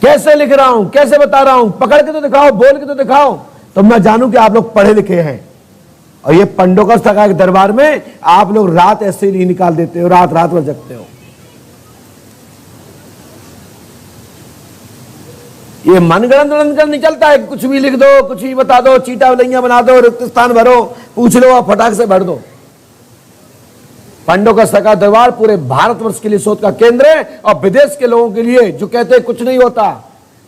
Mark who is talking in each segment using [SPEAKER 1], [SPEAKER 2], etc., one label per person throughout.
[SPEAKER 1] कैसे लिख रहा हूं, कैसे बता रहा हूं, पकड़ के तो दिखाओ, बोल के तो दिखाओ, तो मैं जानूं कि आप लोग पढ़े लिखे हैं। और ये पंडोकर सखा के दरबार में आप लोग रात ऐसे ही नहीं निकाल देते हो, रात रात भर जगते हो। ये मनगढ़ंत नहीं चलता है, कुछ भी लिख दो, कुछ भी बता दो, चीटा लैया बना दो, रिक्त स्थान भरो, पूछ लो और फटाक से भर दो। पंडोकर सखा दरबार पूरे भारतवर्ष के लिए शोध का केंद्र है, और विदेश के लोगों के लिए जो कहते हैं कुछ नहीं होता,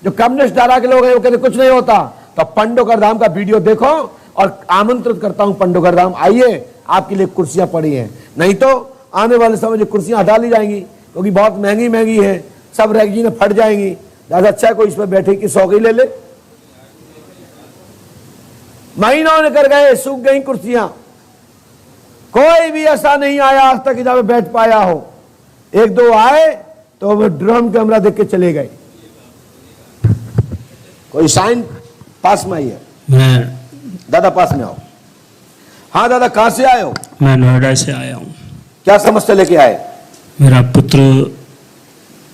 [SPEAKER 1] जो कम्युनिस्ट धारा के लोग हैं वो कहते कुछ नहीं होता, तो पंडोकर धाम का वीडियो देखो और आमंत्रित करता हूं पंडोकर धाम आइए, आपके लिए कुर्सियां पड़ी हैं। नहीं तो आने वाले समय में कुर्सियां हटा ली जाएंगी क्योंकि बहुत महंगी महंगी है, सब रैगजी में फट जाएंगी। ज्यादा अच्छा कोई इस पर बैठे की सौगी ले ले। महीनों ने कर गए, सूख गई कुर्सियां, कोई भी ऐसा नहीं आया आज तक जहां बैठ पाया हो। एक दो आए तो वो ड्रोन कैमरा देख के चले गए। कोई साइन पास में आई है?
[SPEAKER 2] मैं
[SPEAKER 1] दादा पास में आओ। हाँ दादा, कहां से आए हो?
[SPEAKER 2] मैं नोएडा से आया हूँ।
[SPEAKER 1] क्या समस्या लेके आए?
[SPEAKER 2] मेरा पुत्र,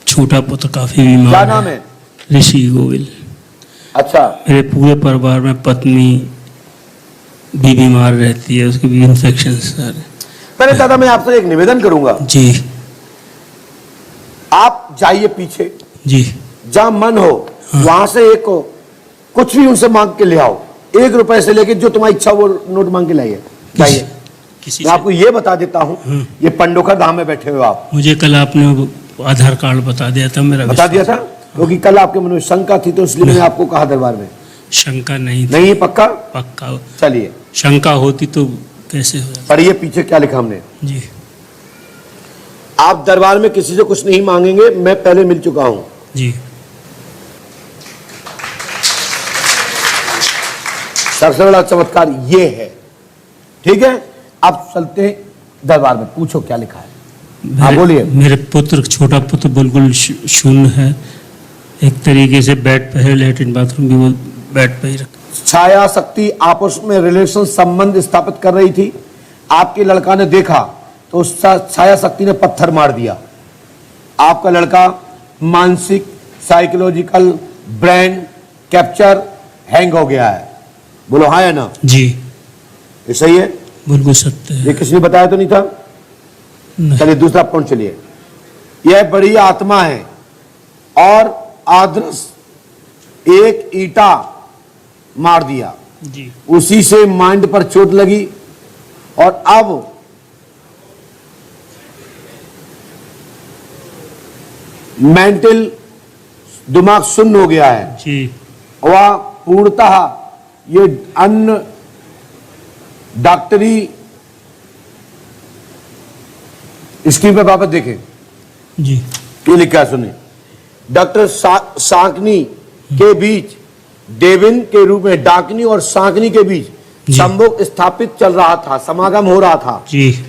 [SPEAKER 2] छोटा पुत्र काफी बीमार है।
[SPEAKER 1] क्या नाम है?
[SPEAKER 2] ऋषि गोविल।
[SPEAKER 1] अच्छा।
[SPEAKER 2] मेरे पूरे परिवार में पत्नी भी बीमार रहती है, उसकी भी इन्फेक्शन सर।
[SPEAKER 1] पहले दादा मैं आपसे एक निवेदन करूंगा।
[SPEAKER 2] जी।
[SPEAKER 1] आप जाइए पीछे,
[SPEAKER 2] जी।
[SPEAKER 1] जहां मन हो वहां से एक कुछ भी उनसे मांग के ले आओ, 1 रुपए से लेके जो तुम्हारी इच्छा वो नोट मांग के लाइए। जाइए। मैं आपको ये बता देता हूं, ये पंडोकर धाम में बैठे हो आप।
[SPEAKER 2] मुझे कल आपने आधार कार्ड बता दिया था, मेरा
[SPEAKER 1] बता दिया था क्योंकि कल आपके मन में शंका थी, तो इसलिए मैंने आपको कहा दरबार में।
[SPEAKER 2] शंका नहीं थी।
[SPEAKER 1] नहीं है पक्का?
[SPEAKER 2] पक्का।
[SPEAKER 1] चलिए।
[SPEAKER 2] शंका होती तो कैसे हो जाता?
[SPEAKER 1] पढ़िए पीछे क्या लिखा हमने।
[SPEAKER 2] जी।
[SPEAKER 1] आप दरबार में किसी से कुछ नहीं मांगेंगे, मैं पहले मिल चुका हूं।
[SPEAKER 2] जी।
[SPEAKER 1] सबसे बड़ा चमत्कार ये है। ठीक है, अब चलते हैं दरबार में, पूछो क्या लिखा है। हाँ बोलिए।
[SPEAKER 2] मेरे पुत्र, छोटा पुत्र बिल्कुल शून्य है, एक तरीके से बेड पे है, लेटरिन बाथरूम भी वो बेड पे ही रखा।
[SPEAKER 1] छाया शक्ति आपस में रिलेशन संबंध स्थापित कर रही थी। आपके लड़का ने देखा तो उस छाया शक्ति ने पत्थर मार दिया। आपका लड़का मानसिक, साइकोलॉजिकल, ब्रेन कैप्चर, हैंग हो गया है। बोलो हाँ या ना?
[SPEAKER 2] जी।
[SPEAKER 1] ये सही है?
[SPEAKER 2] बिल्कुल सत्य है।
[SPEAKER 1] ये किसी ने बताया तो नहीं था? चलिए दूसरा पॉइंट चलिए। यह बड़ी आत्मा है और आदर्श एक ईटा मार दिया,
[SPEAKER 2] जी।
[SPEAKER 1] उसी से माइंड पर चोट लगी और अब मेंटल दिमाग शून्य हो गया है।
[SPEAKER 2] जी।
[SPEAKER 1] वह पूर्णतः ये अन्य डॉक्टरी स्क्रीन पे वापस देखें।
[SPEAKER 2] जी।
[SPEAKER 1] ये लिखा है सुनिए। डॉक्टर साकनी के बीच, डेविन के रूप में डाकनी और साकनी के बीच संभोग स्थापित चल रहा था, समागम हो रहा था।
[SPEAKER 2] जी।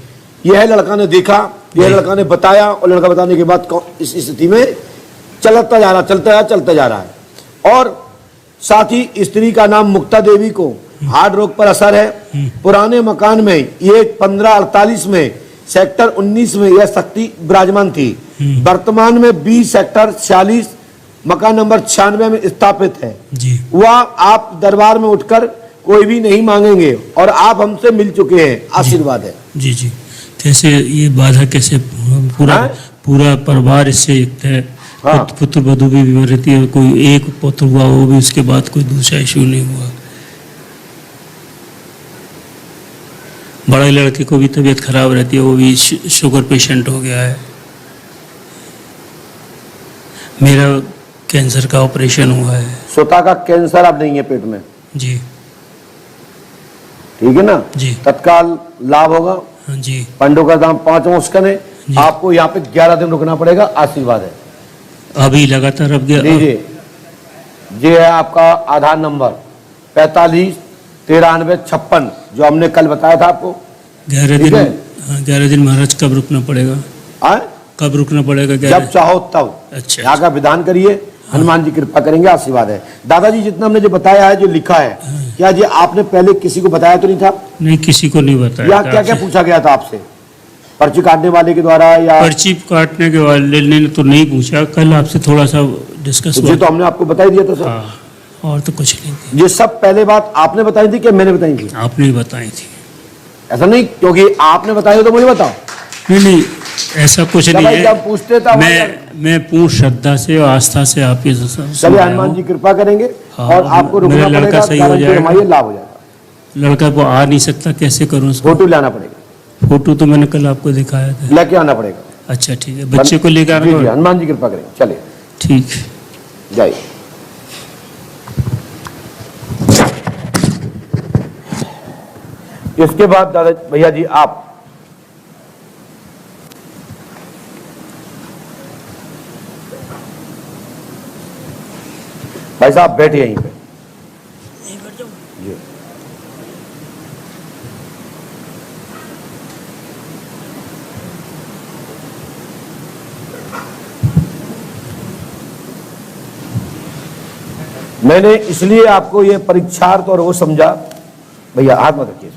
[SPEAKER 1] यह लड़का ने देखा, यह लड़का ने बताया, और लड़का बताने के बाद इस स्थिति में चलता जा रहा है। और साथ ही स्त्री का नाम मुक्ता देवी को हार्ट रोग पर असर है। पुराने मकान में ये 1548 में सेक्टर 19 में यह शक्ति विराजमान थी। वर्तमान में 20 सेक्टर 46 मकान नंबर 96 में स्थापित है।
[SPEAKER 2] जी।
[SPEAKER 1] वह आप दरबार में उठकर कोई भी नहीं मांगेंगे और आप हमसे मिल चुके हैं, आशीर्वाद है।
[SPEAKER 2] जी। जी। कैसे ये बाधा, कैसे पूरा परिवार इससे युक्त है।
[SPEAKER 1] हाँ।
[SPEAKER 2] पुत्र वधू भी बीमार रहती है, कोई एक पुत्र हुआ वो भी उसके बाद कोई दूसरा इशू नहीं हुआ। बड़े लड़के को भी तबीयत खराब रहती है, वो भी शुगर पेशेंट हो गया है। मेरा कैंसर का ऑपरेशन हुआ है।
[SPEAKER 1] स्वतः का कैंसर अब नहीं है पेट में।
[SPEAKER 2] जी।
[SPEAKER 1] ठीक है ना?
[SPEAKER 2] जी।
[SPEAKER 1] तत्काल लाभ होगा।
[SPEAKER 2] हाँ जी।
[SPEAKER 1] पंडोकर धाम 5वां स्कन है। आपको यहाँ पे 11 दिन रुकना पड़ेगा, आशीर्वाद है।
[SPEAKER 2] अभी लगातार अब गया।
[SPEAKER 1] लीजिए, ये है आपका आधार नंबर 45 93 56 जो हमने कल बताया था आपको।
[SPEAKER 2] 11 दिन। हाँ, 11 दिन महाराज कब रुकना पड़ेगा? कब रुकना पड़ेगा?
[SPEAKER 1] जब चाहो तब।
[SPEAKER 2] अच्छा।
[SPEAKER 1] यहाँ का विधान करिए, हनुमान जी कृपा करेंगे, आशीर्वाद है। दादाजी जितना हमने जो बताया है, जो लिखा है, क्या जी आपने पहले किसी को बताया तो नहीं था?
[SPEAKER 2] नहीं, किसी को नहीं बताया।
[SPEAKER 1] या क्या क्या पूछा गया था आपसे? पर्ची काटने वाले के द्वारा या?
[SPEAKER 2] पर्ची काटने के वाले ने तो नहीं पूछा। कल आपसे थोड़ा सा डिस्कस
[SPEAKER 1] तो ये तो हमने आपको बता ही दिया था सर।
[SPEAKER 2] हाँ, और तो कुछ नहीं थी,
[SPEAKER 1] ये सब पहले बात आपने बताई थी कि मैंने बताई थी?
[SPEAKER 2] आपने ही बताई थी।
[SPEAKER 1] ऐसा नहीं क्योंकि आपने बताई हो तो मुझे बताओ।
[SPEAKER 2] नहीं नहीं, ऐसा कुछ नहीं
[SPEAKER 1] भाई
[SPEAKER 2] है।
[SPEAKER 1] जब पूछते था
[SPEAKER 2] मैं पूर्ण श्रद्धा से और आस्था से आप ये
[SPEAKER 1] चलिए हनुमान जी कृपा करेंगे
[SPEAKER 2] हाँ,
[SPEAKER 1] और आपको रुकना
[SPEAKER 2] मेरा लड़का
[SPEAKER 1] पड़ेगा,
[SPEAKER 2] सही हो
[SPEAKER 1] गारंटी
[SPEAKER 2] जाएगा।
[SPEAKER 1] हमारी लाभ हो जाएगा।
[SPEAKER 2] लड़का को आ नहीं सकता, कैसे करूँ उसको?
[SPEAKER 1] फोटो लाना पड़ेगा,
[SPEAKER 2] फोटो तो मैंने कल आपको दिखाया था।
[SPEAKER 1] लेके आना पड़ेगा।
[SPEAKER 2] अच्छा ठीक है, बच्चे को लेकर
[SPEAKER 1] जी, जी,
[SPEAKER 2] आना।
[SPEAKER 1] हनुमान जी कृपा करेंगे। चलिए
[SPEAKER 2] ठीक।
[SPEAKER 1] जाइए। इसके बाद दादा भैया जी आप भाई साहब बैठे यहीं पे। जी। मैंने इसलिए आपको ये परीक्षार्थ और वो समझा, भैया हाथ मत रखिए,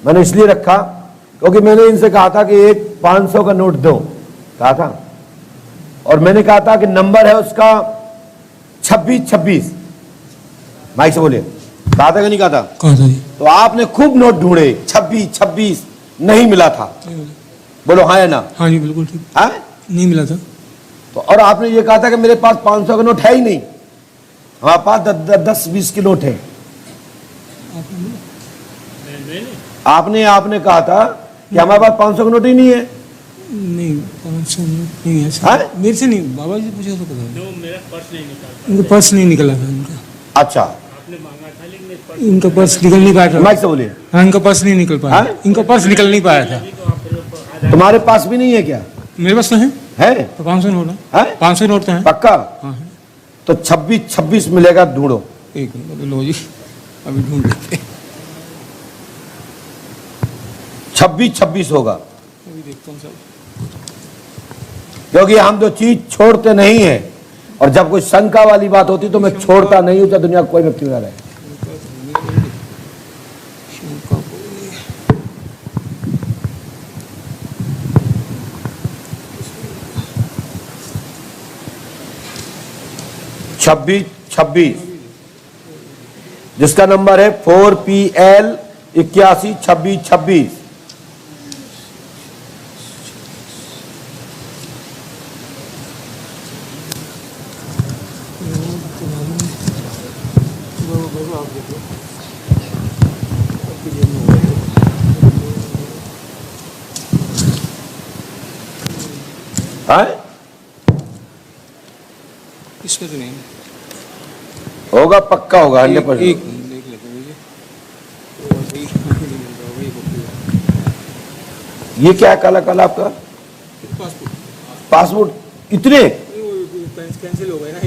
[SPEAKER 1] मैंने इसलिए रखा क्योंकि मैंने इनसे कहा था कि एक 500 का नोट दो, कहा था, और मैंने कहा था कि नंबर है उसका 2626। माइक से बोलिए, कहा था कि नहीं कहा था?
[SPEAKER 2] कहा था जी।
[SPEAKER 1] तो आपने खूब नोट ढूंढे, 2626 नहीं मिला था। बोलो हाँ या ना?
[SPEAKER 2] हाँ जी बिल्कुल ठीक।
[SPEAKER 1] हाँ,
[SPEAKER 2] नहीं मिला था।
[SPEAKER 1] तो और आपने ये कहा था कि मेरे पास 500 का नोट है ही नहीं, हमारे पास 10-20 के नोट है। आपने कहा था कि हमारे पास 500 का नोट ही नहीं है।
[SPEAKER 2] नहीं 500 नहीं है
[SPEAKER 1] हाँ?
[SPEAKER 2] मेरे से नहीं, बाबा जी पूछा तो पता नहीं। मेरा पर्स नहीं निकला, इनका पर्स नहीं निकला था इनका।
[SPEAKER 1] अच्छा,
[SPEAKER 2] आपने मांगा था लेकिन इनका पर्स निकल नहीं पाया था।
[SPEAKER 1] माइक से बोलिए।
[SPEAKER 2] हाँ, इनका पर्स नहीं निकल पाया।
[SPEAKER 1] हाँ?
[SPEAKER 2] इनका पर्स निकल नहीं पाया था।
[SPEAKER 1] तुम्हारे पास भी नहीं है क्या?
[SPEAKER 2] मेरे पास तो है,
[SPEAKER 1] है?
[SPEAKER 2] तो 500 नोट है।
[SPEAKER 1] हैं?
[SPEAKER 2] 500 नोट तो है।
[SPEAKER 1] पक्का?
[SPEAKER 2] हाँ है।
[SPEAKER 1] तो 2626 मिलेगा, ढूंढो।
[SPEAKER 2] एक मिनट लो जी, अभी ढूंढ लेते हैं।
[SPEAKER 1] 2626 होगा,
[SPEAKER 2] अभी देखता हूँ सब।
[SPEAKER 1] क्योंकि हम जो चीज छोड़ते नहीं है, और जब कोई शंका वाली बात होती तो मैं छोड़ता नहीं हूं, चाहे दुनिया का कोई व्यक्ति ना रहे। छब्बीस 26 जिसका नंबर है 4PL 812626।
[SPEAKER 2] इसमें तो नहीं
[SPEAKER 1] होगा, पक्का होगा, 100%।
[SPEAKER 2] एक देख लेते हैं
[SPEAKER 1] ये क्या है काला काला आपका? पासपोर्ट। इतने
[SPEAKER 2] कैंसिल हो गए ना,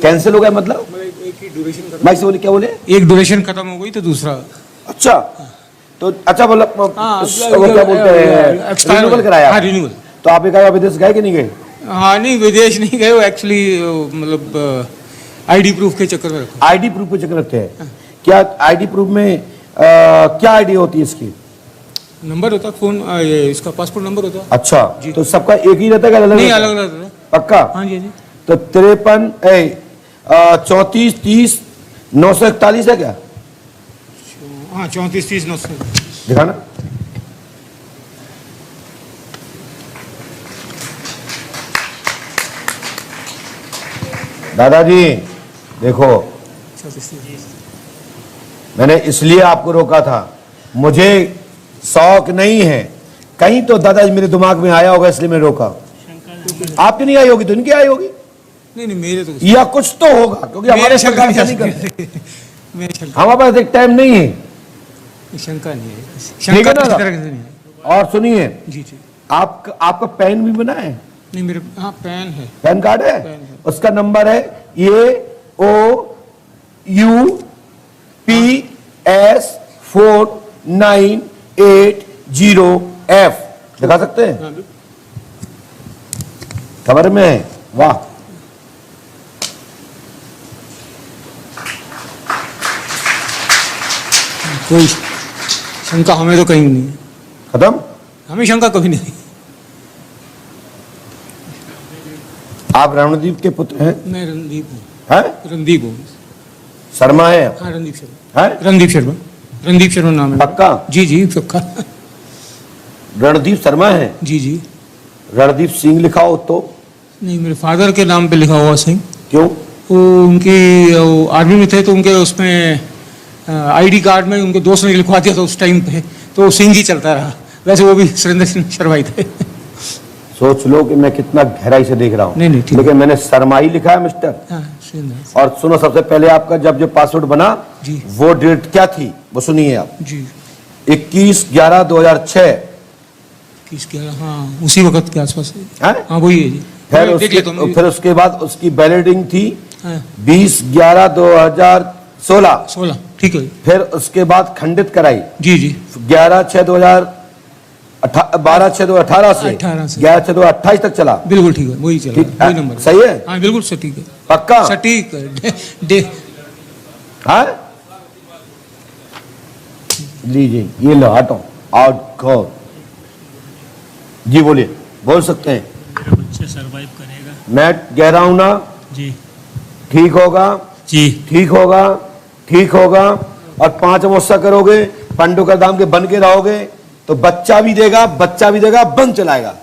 [SPEAKER 1] कैंसिल हो गया मतलब?
[SPEAKER 2] एक ही ड्यूरेशन खत्म।
[SPEAKER 1] भाई से बोले, क्या बोले?
[SPEAKER 2] एक ड्यूरेशन खत्म हो गई तो दूसरा।
[SPEAKER 1] अच्छा, तो अच्छा बोला, वो क्या बोलते हैं, रिन्यूअल कराया?
[SPEAKER 2] हाँ रिन्यूअल।
[SPEAKER 1] तो आप एक विदेश गए कि नहीं गए?
[SPEAKER 2] हाँ नहीं, विदेश नहीं गए, एक्चुअली मतलब आईडी प्रूफ के चक्कर में रखा।
[SPEAKER 1] आईडी प्रूफ पे चक्कर रखते हैं क्या? आईडी प्रूफ में क्या आईडी होती है इसकी?
[SPEAKER 2] नंबर होता फोन, ये इसका पासपोर्ट नंबर होता।
[SPEAKER 1] अच्छा, तो सबका एक ही रहता है क्या अलग?
[SPEAKER 2] नहीं, अलग अलग रहता।
[SPEAKER 1] पक्का?
[SPEAKER 2] हाँ जी जी।
[SPEAKER 1] तो 34 30 941 है क्या?
[SPEAKER 2] हाँ 34 30 900।
[SPEAKER 1] दिखाना। दादाजी देखो, मैंने इसलिए आपको रोका था, मुझे शौक नहीं है, कहीं तो दादाजी मेरे दिमाग में आया होगा इसलिए मैं रोका। आपकी नहीं आई होगी तो इनकी आई होगी,
[SPEAKER 2] नहीं नहीं मेरे तो
[SPEAKER 1] या कुछ तो होगा, क्योंकि हमारे
[SPEAKER 2] शंका
[SPEAKER 1] सरकार नहीं करते।
[SPEAKER 2] मेरे शंका,
[SPEAKER 1] हमारे पास एक टाइम नहीं है।
[SPEAKER 2] शंका नहीं है,
[SPEAKER 1] ठीक है
[SPEAKER 2] शंका
[SPEAKER 1] ना?
[SPEAKER 2] किसी तरह से नहीं है।
[SPEAKER 1] और सुनिए,
[SPEAKER 2] जी जी।
[SPEAKER 1] आपका पैन भी बना है?
[SPEAKER 2] नहीं मेरे, हाँ पैन है।
[SPEAKER 1] पैन कार्ड है?
[SPEAKER 2] पैन है।
[SPEAKER 1] उसका नंबर है AOUPS 4980F। दिखा सकते हैं?
[SPEAKER 2] हाँ,
[SPEAKER 1] खबर में है? वाह,
[SPEAKER 2] कोई शंका हमें तो कहीं नहीं है,
[SPEAKER 1] खत्म।
[SPEAKER 2] हमें शंका कभी नहीं।
[SPEAKER 1] आप रणदीप के पुत्र हैं?
[SPEAKER 2] मैं रणदीप हूँ।
[SPEAKER 1] है?
[SPEAKER 3] रणदीप हो।
[SPEAKER 1] शर्मा है?
[SPEAKER 3] हाँ रणदीप शर्मा।
[SPEAKER 1] है?
[SPEAKER 3] रणदीप शर्मा नाम है।
[SPEAKER 1] पक्का?
[SPEAKER 3] जी जी पक्का।
[SPEAKER 1] रणदीप शर्मा है?
[SPEAKER 3] जी जी।
[SPEAKER 1] रणदीप सिंह लिखा हो तो?
[SPEAKER 3] नहीं, मेरे फादर के नाम पे लिखा हुआ सिंह।
[SPEAKER 1] क्यों?
[SPEAKER 3] वो उनकी आर्मी में थे तो उनके उसमें आईडी कार्ड में उनके दोस्त ने लिखवा दिया था उस टाइम पे, तो सिंह ही चलता रहा। वैसे वो भी सुरेंद्र सिंह शर्मा ही थे।
[SPEAKER 1] सोच लो कि मैं कितना गहराई से देख रहा हूँ।
[SPEAKER 3] नहीं, ठीक।
[SPEAKER 1] लेकिन मैंने शर्मा ही लिखा है मिस्टर।
[SPEAKER 3] हाँ, सिंह।
[SPEAKER 1] और सुनो, सबसे पहले आपका जब जो पासवर्ड बना
[SPEAKER 3] जी।
[SPEAKER 1] वो डेट क्या थी वो सुनिए आप।
[SPEAKER 3] जी
[SPEAKER 1] 21/11/2006।
[SPEAKER 3] हाँ उसी वक्त के आसपास है।
[SPEAKER 1] हैं?
[SPEAKER 3] हाँ वही है जी।
[SPEAKER 1] फिर उसके बाद उसकी वैलिडिंग थी
[SPEAKER 3] हाँ।
[SPEAKER 1] 20/11/2016।
[SPEAKER 3] 16 ठीक है।
[SPEAKER 1] फिर उसके बाद खंडित कराई
[SPEAKER 3] जी जी
[SPEAKER 1] 12/6/2018 से 11/6/2028 तक चला।
[SPEAKER 3] बिल्कुल ठीक है, वही चला,
[SPEAKER 1] ठीक,
[SPEAKER 3] वही नंबर
[SPEAKER 1] सही है?
[SPEAKER 3] हाँ बिल्कुल सटीक है।
[SPEAKER 1] पक्का?
[SPEAKER 3] सटीक
[SPEAKER 1] हाँ? लीजिए ये लो, हटो आउट गो। जी बोलिए, बोल सकते हैं।
[SPEAKER 2] मेरा बच्चा सरवाइव करेगा।
[SPEAKER 1] मैं कह रहा हूं ना,
[SPEAKER 2] जी
[SPEAKER 1] ठीक होगा,
[SPEAKER 2] जी
[SPEAKER 1] ठीक होगा, ठीक होगा। और 5 अमावस्या करोगे, पांडुकर धाम के बन के रहोगे तो बच्चा भी देगा, बन चलाएगा।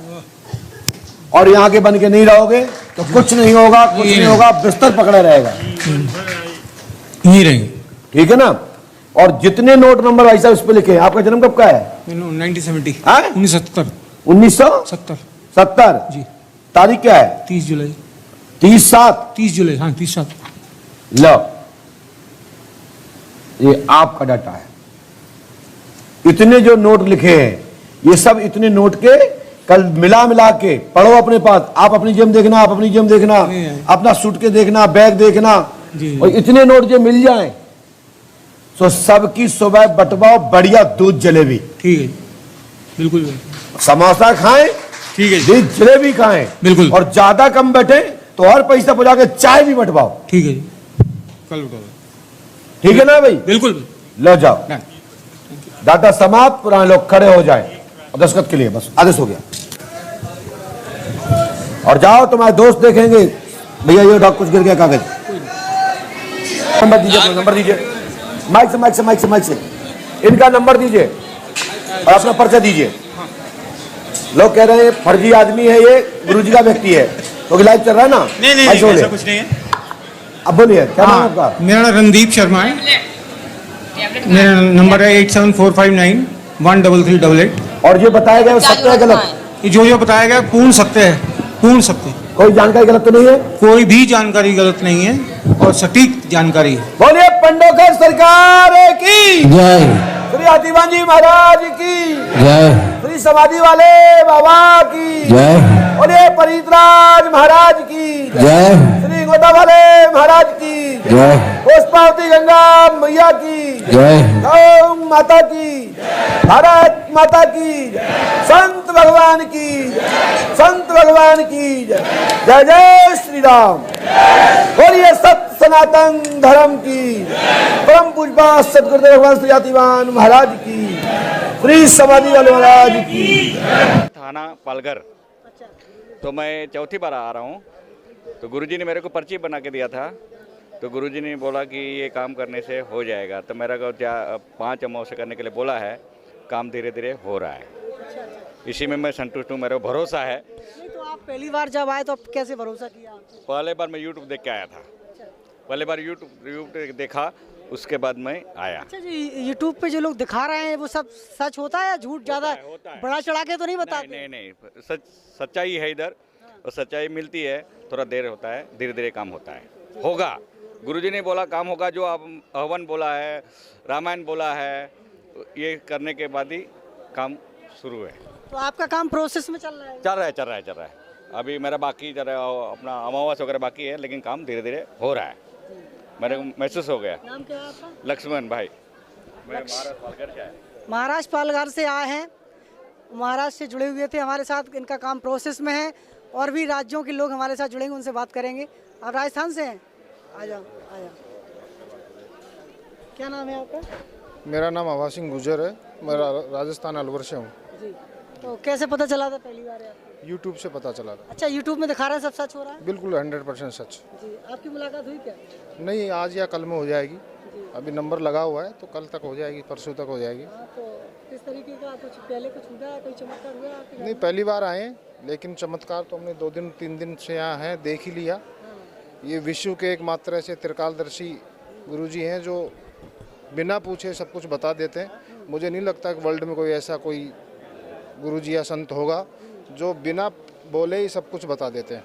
[SPEAKER 1] और यहाँ के बन के नहीं रहोगे तो कुछ नहीं होगा, कुछ नहीं होगा, बिस्तर पकड़ा रहेगा।
[SPEAKER 3] यही रहेंगे।
[SPEAKER 1] ठीक है ना? और जितने नोट नंबर भाई साहब इस पे लिखे हैं। आपका जन्म कब का है?
[SPEAKER 3] 1970
[SPEAKER 1] हाँ?
[SPEAKER 3] 1970
[SPEAKER 1] 1970
[SPEAKER 3] जी।
[SPEAKER 1] तारीख क्या है?
[SPEAKER 3] 30 जुलाई
[SPEAKER 1] 30/7।
[SPEAKER 3] 30 जुलाई हाँ 30/7।
[SPEAKER 1] लो ये आपका डाटा है। इतने जो नोट लिखे हैं ये सब इतने नोट के कल मिला के पढ़ो अपने पास। आप अपनी जेब देखना, आप अपनी जेब देखना, अपना सूट के देखना, बैग देखना।
[SPEAKER 3] जी।
[SPEAKER 1] और इतने नोट जो मिल जाएं तो सबकी सुबह बटवाओ बढ़िया दूध जलेबी।
[SPEAKER 3] ठीक है बिल्कुल।
[SPEAKER 1] समोसा खाएं,
[SPEAKER 3] ठीक है
[SPEAKER 1] जी जलेबी खाएं
[SPEAKER 3] बिल्कुल।
[SPEAKER 1] और ज्यादा कम बैठे तो हर पैसा पहुंचा के चाय भी बटवाओ।
[SPEAKER 3] ठीक है जी, कल उठा।
[SPEAKER 1] ठीक है ना भाई?
[SPEAKER 3] बिल्कुल।
[SPEAKER 1] लो जाओ, डाटा समाप्त। पुराने लोग खड़े हो जाएं और दस्तखत के लिए बस आदेश हो गया। और जाओ, तुम्हारे दोस्त देखेंगे भैया ये उठाओ, कुछ गिर गया कागज। नंबर दीजिए, अपना नंबर दीजिए। माइक से इनका नंबर दीजिए और अपना परिचय दीजिए। लोग कह रहे हैं फर्जी आदमी है ये, गुरुजी का व्यक्ति है, तो लाइव चल रहा है ना?
[SPEAKER 3] नहीं ऐसा कुछ नहीं है।
[SPEAKER 1] अब बोलिए, क्या नाम है आपका?
[SPEAKER 3] मेरा नाम रणदीप शर्मा है। मेरा नंबर है 8745913388।
[SPEAKER 1] और ये बताया गया सत्य है गलत?
[SPEAKER 3] ये जो बताया गया पूर्ण सत्य है, पूर्ण सत्य।
[SPEAKER 1] कोई जानकारी गलत तो नहीं है?
[SPEAKER 3] कोई भी जानकारी गलत नहीं है और सटीक जानकारी है।
[SPEAKER 1] बोलिए पंडोकर सरकार की
[SPEAKER 4] जय।
[SPEAKER 1] श्री हाथीवान जी महाराज की
[SPEAKER 4] जय।
[SPEAKER 1] श्री समाधि वाले बाबा की
[SPEAKER 4] जय।
[SPEAKER 1] बोलिए परीतराज महाराज की
[SPEAKER 4] जय।
[SPEAKER 1] श्री गोदा वाले महाराज की
[SPEAKER 4] जय।
[SPEAKER 1] पुष्पावती गंगा मैया की
[SPEAKER 4] जय।
[SPEAKER 1] गौ माता की, भारत माता की, संत भगवान की, संत भगवान की जय जय श्री राम। बोलिए सत्य सनातन धर्म की, परम पूज्य सतगुरुदेव भगवान श्री हाथीवान महाराज की, श्री समाधि वाले महाराज की।
[SPEAKER 5] थाना पालघर। तो मैं चौथी बार आ रहा हूँ। तो गुरुजी ने मेरे को पर्ची बना के दिया था। तो गुरुजी ने बोला कि ये काम करने से हो जाएगा। तो मेरा को 5 अमावस्या करने के लिए बोला है। काम धीरे धीरे हो रहा है, इसी में मैं संतुष्ट हूँ, मेरा भरोसा है।
[SPEAKER 6] नहीं तो आप पहली बार जब आए तो आप कैसे भरोसा किया आपने?
[SPEAKER 5] पहले बार मैं यूट्यूब देख के आया था। पहले बार यूट्यूब देखा, उसके बाद मैं आया।
[SPEAKER 6] अच्छा जी, यूट्यूब पे जो लोग दिखा रहे हैं वो सब सच होता है या झूठ? ज़्यादा
[SPEAKER 5] होता है।
[SPEAKER 6] बड़ा चढ़ा के तो नहीं बताते?
[SPEAKER 5] नहीं, सच्चाई है इधर, और सच्चाई मिलती है। थोड़ा देर होता है, धीरे धीरे काम होता है, होगा। गुरुजी ने बोला काम होगा। जो आप हवन बोला है, रामायण बोला है, ये करने के बाद ही काम शुरू है।
[SPEAKER 6] तो आपका काम प्रोसेस में चल रहा है?
[SPEAKER 5] चल रहा है। अभी मेरा बाकी अपना अमावस वगैरह बाकी है, लेकिन काम धीरे धीरे हो रहा है। मेरे को महसूस हो गया।
[SPEAKER 6] नाम क्या है आपका?
[SPEAKER 5] लक्ष्मण भाई, मैं महाराष्ट्र पालघर से आया।
[SPEAKER 6] महाराष्ट्र पालघर से आए हैं, महाराष्ट्र से जुड़े हुए थे हमारे साथ। इनका काम प्रोसेस में है और भी राज्यों के लोग हमारे साथ जुड़ेंगे, उनसे बात करेंगे। आप राजस्थान से हैं? आ जाओ। क्या नाम है आपका?
[SPEAKER 7] मेरा नाम आभा सिंह गुजर है। मैं राजस्थान अलवर से हूँ।
[SPEAKER 6] जी। तो कैसे पता चला था पहली बार आपको?
[SPEAKER 4] यूट्यूब से पता चला था।
[SPEAKER 6] अच्छा, यूट्यूब में दिखा रहे हैं सब सच हो रहा है?
[SPEAKER 4] बिल्कुल 100% सच।
[SPEAKER 6] जी, आपकी मुलाकात हुई क्या?
[SPEAKER 4] नहीं, आज या कल में हो जाएगी। अभी नंबर लगा हुआ है तो कल तक हो जाएगी, परसों तक हो जाएगी।
[SPEAKER 6] हाँ, तो किस तरीके का कुछ पहले कुछ हुआ है, कोई चमत्कार हुआ है आपके घर
[SPEAKER 4] नहीं,
[SPEAKER 6] में?
[SPEAKER 4] पहली बार आए हैं, लेकिन चमत्कार तो हमने 2 दिन 3 दिन से यहाँ हैं, देख ही लिया। ये विश्व के एकमात्र ऐसे त्रिकालदर्शी गुरुजी हैं जो बिना पूछे सब कुछ बता देते हैं। मुझे नहीं लगता कि वर्ल्ड में कोई ऐसा कोई गुरुजी या संत होगा जो बिना बोले ही सब कुछ बता देते हैं।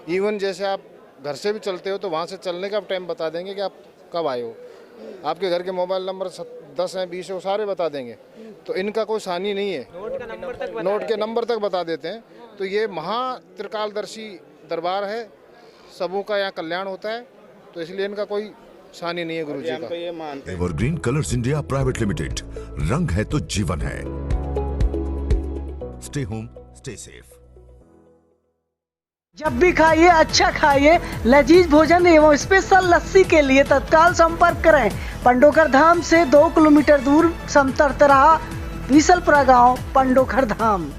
[SPEAKER 4] इवन जैसे आप घर से भी चलते हो तो वहाँ से चलने का टाइम बता देंगे कि आप कब आए हो। आपके घर के मोबाइल नंबर 10 हैं, 20 है, वो सारे बता देंगे। तो इनका कोई सानी नहीं है, नोट के नंबर तक बता देते हैं। तो ये महा त्रिकालदर्शी दरबार है, सबों का यहाँ कल्याण होता है, तो इसलिए इनका कोई सानी नहीं है गुरुजी का।
[SPEAKER 7] Evergreen colours India private limited, रंग है तो जीवन है। Stay home, stay safe.
[SPEAKER 6] जब भी खाइए अच्छा खाइए। लजीज भोजन एवं स्पेशल लस्सी के लिए तत्काल संपर्क करें। पंडोखर धाम से 2 किलोमीटर दूर समतरतरा बीसलपुरा गांव, पंडोखर धाम।